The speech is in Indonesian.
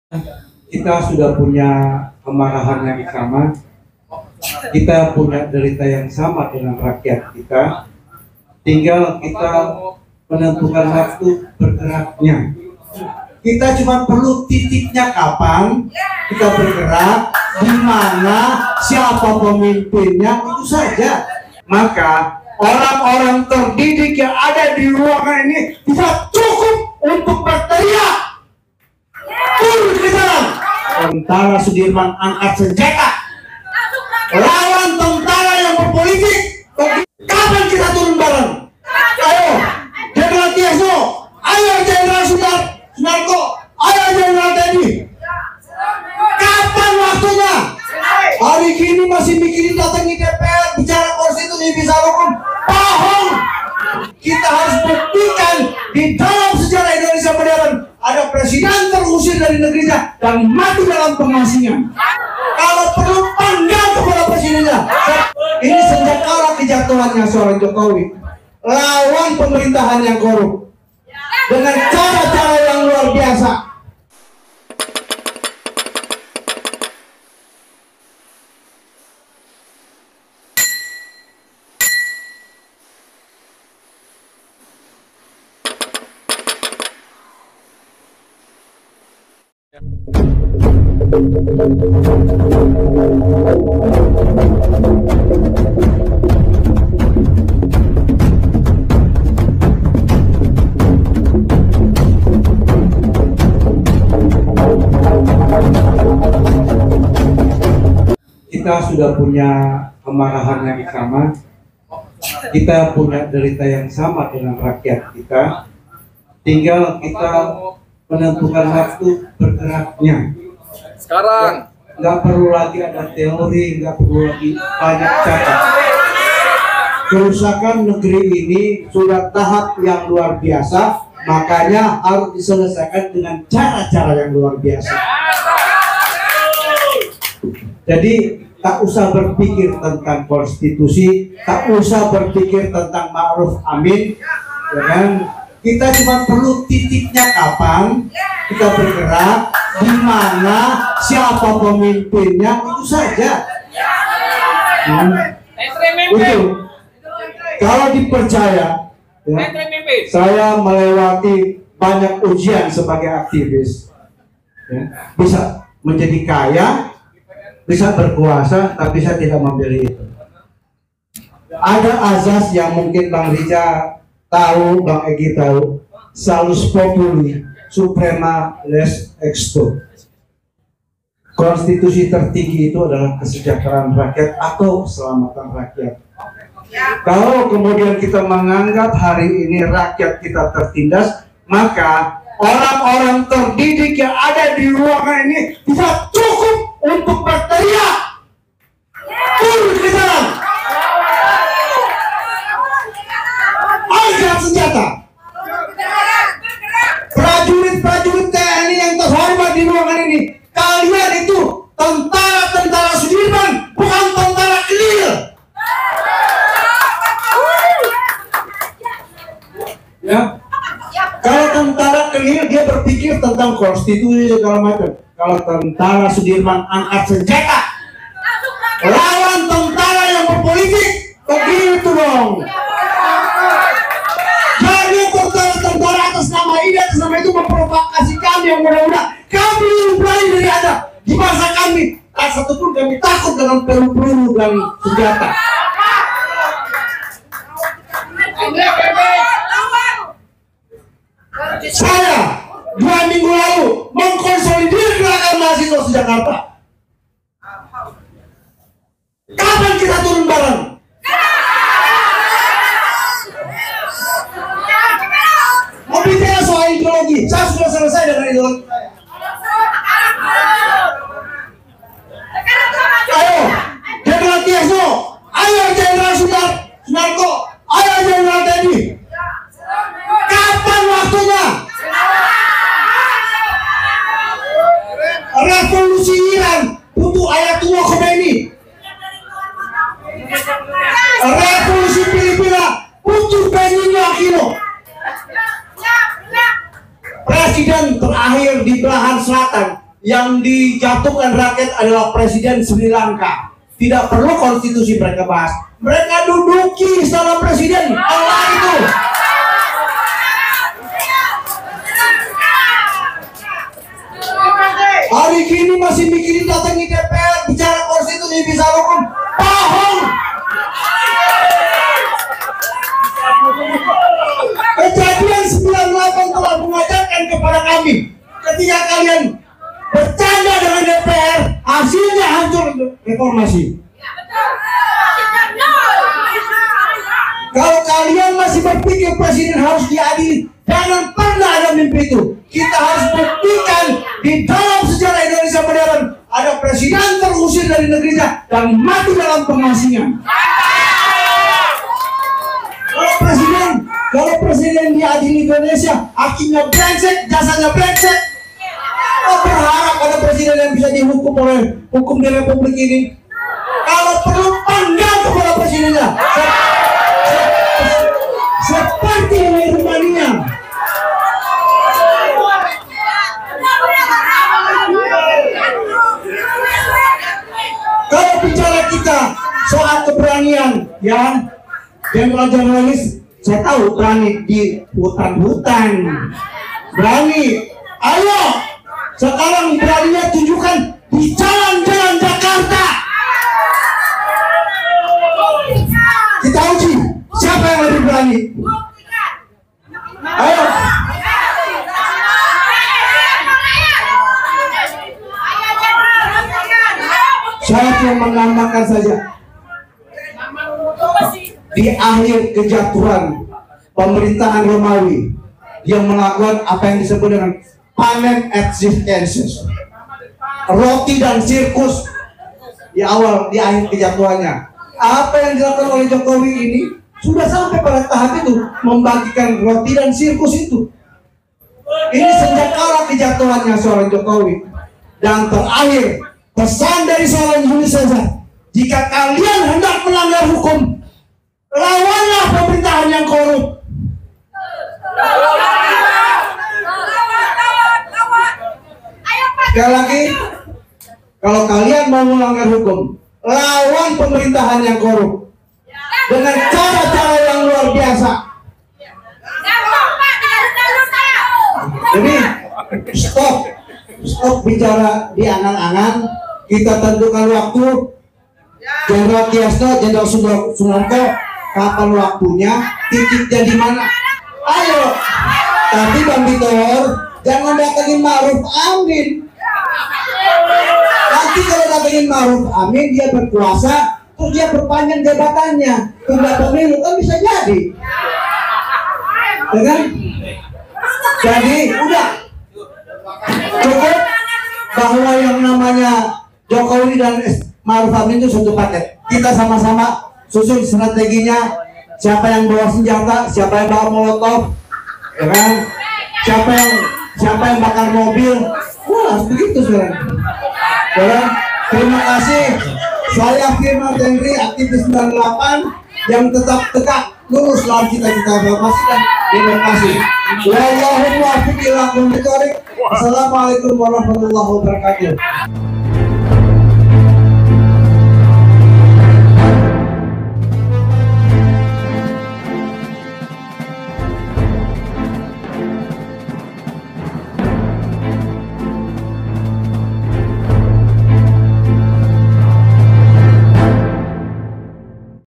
Kita sudah punya kemarahan yang sama, kita punya derita yang sama dengan rakyat kita, tinggal kita menentukan waktu bergeraknya. Kita cuma perlu titiknya kapan kita bergerak, di mana, siapa pemimpinnya, itu saja. Maka orang-orang terdidik yang ada di ruangan ini bisa cukup untuk berteriak. Turun ke jalan. Tentara Sudirman angkat senjata. Lawan tentara yang berpolitik. Kapan kita turun bareng? Ayo, Jenderal Tiaso. Ayo Jenderal Sunarko. Ayo Jenderal Teddy. Kapan waktunya? Hari ini masih mikirin datangi DPR, bicara konstitusi, bisa hukum. Bohong. Kita harus buktikan di dalam sejarah Indonesia modern ada presiden terusir dari negerinya dan mati dalam pengasingan. Kalau perlu panggang kepada presidennya. Ini sejak kala kejatuhannya seorang Jokowi lawan pemerintahan yang korup dengan cara-cara yang luar biasa. Kita sudah punya kemarahan yang sama, kita punya derita yang sama dengan rakyat kita, tinggal kita menentukan waktu bergeraknya. Sekarang nggak perlu lagi ada teori, nggak perlu lagi banyak cara. Kerusakan negeri ini sudah tahap yang luar biasa, makanya harus diselesaikan dengan cara-cara yang luar biasa. Jadi tak usah berpikir tentang konstitusi, tak usah berpikir tentang ma'ruf amin, ya kan? Kita cuma perlu titiknya kapan kita bergerak, di mana, siapa pemimpinnya, itu saja. Itu kalau dipercaya, ya, saya melewati banyak ujian sebagai aktivis, ya, bisa menjadi kaya, bisa berkuasa, tapi saya tidak memilih itu. Ada azas yang mungkin Bang Riza tahu, Bang Egy tahu, salus populi suprema res exto. Konstitusi tertinggi itu adalah kesejahteraan rakyat atau keselamatan rakyat. Kalau kemudian kita menganggap hari ini rakyat kita tertindas, maka orang-orang terdidik yang ada di ruangan ini bisa cukup untuk berteriak. Turun ke jalan. Angkat senjata. Prajurit-prajurit TNI yang terhormat di ruangan ini, kalian itu tentara-tentara Sudirman, bukan tentara kecil. Ya. Kalau tentara kecil dia berpikir tentang konstitusi segala macam. Kalau tentara Sudirman angkat senjata, lawan tentara yang berpolitik, begitu dong. Jadi tentara atas nama ini, atas nama itu memprovokasi kami, yang mudah-mudahan kami lebih berani dari Anda. Di masa kami, tak satupun kami takut dengan peluru dan senjata. Saya 2 minggu lalu mengkonsolidir gerakan mahasiswa di Jakarta. Kapan kita turun bareng? Mau bicara soal ideologi, saya sudah selesai dengan ideologi saya. Ayo, Jenderal Tiaso, ayo Jenderal Sunarko, ayo Jenderal Teddy. Kapan waktunya? Revolusi Iran butuh Ayatullah Khomeini. Revolusi Filipina butuh Benigno Aquino. Presiden terakhir di yang dijatuhkan rakyat adalah Presiden Sri Lanka. Tidak perlu konstitusi mereka bahas. Mereka duduki istana presiden. Allah itu. Hari ini masih mikirin datangi DPR bicara konstitusi bisa hukum. Bohong. Kejadian 98 telah mengajarkan kepada kami, ketika kalian bercanda dengan DPR, hasilnya hancur reformasi. Kalau kalian masih berpikir presiden harus diadili, jangan pernah ada mimpi itu. Kita harus buktikan di dalam sejarah Indonesia modern ada presiden terusir dari negerinya dan mati dalam pengasingan. Kalau presiden diadili Indonesia, hakimnya brengsek, jasanya brengsek. Berharap ada presiden yang bisa dihukum oleh hukum di Republik ini. Kalau perlu panggang kepada presidennya, seperti di Rumania. Kalau bicara kita soal keberanian, ya, jenderal-jeneralis, saya tahu berani di hutan-hutan, berani. Ayo, sekarang beraninya tunjukkan di jalan-jalan Jakarta. Kita uji siapa yang lebih berani. Ayo. Saya cuma menambahkan saja, di akhir kejatuhan pemerintahan Romawi, dia melakukan apa yang disebut dengan panem et circenses, roti dan sirkus di akhir kejatuhannya. Apa yang dilakukan oleh Jokowi ini sudah sampai pada tahap itu, membagikan roti dan sirkus itu. Ini sejak kala kejatuhannya seorang Jokowi. Dan terakhir, pesan dari seorang Yunus saja, jika kalian hendak melanggar hukum, lawanlah pemerintahan yang korup. Sekali lagi, kalau kalian mau melanggar hukum, lawan pemerintahan yang korup dengan cara-cara yang luar biasa. Jadi stop bicara di angan-angan. Kita tentukan waktu. Jenderal Tiasno, Jenderal Sunarko, kapan waktunya, titiknya di mana? Ayo. Tapi Bang Bitor, jangan datangin Ma'ruf Amin. Nanti kalau datangin Ma'ruf Amin, dia berkuasa, terus dia perpanjang jabatannya, tunda pemilu, kan bisa jadi. Dengan jadi udah cukup bahwa yang namanya Jokowi dan Ma'ruf Amin itu satu paket. Kita sama-sama susun strateginya, siapa yang bawa senjata, siapa yang bawa molotov, ya kan? Siapa yang bakar mobil. Wah, begitu sekarang. Ya, terima kasih. Saya Firman Henry, aktivis 98 yang tetap tegak lurus dalam cita-cita reformasi dan demokrasi. Wallahul muwaffiq ila aqwamit thoriq. Assalamualaikum warahmatullahi wabarakatuh.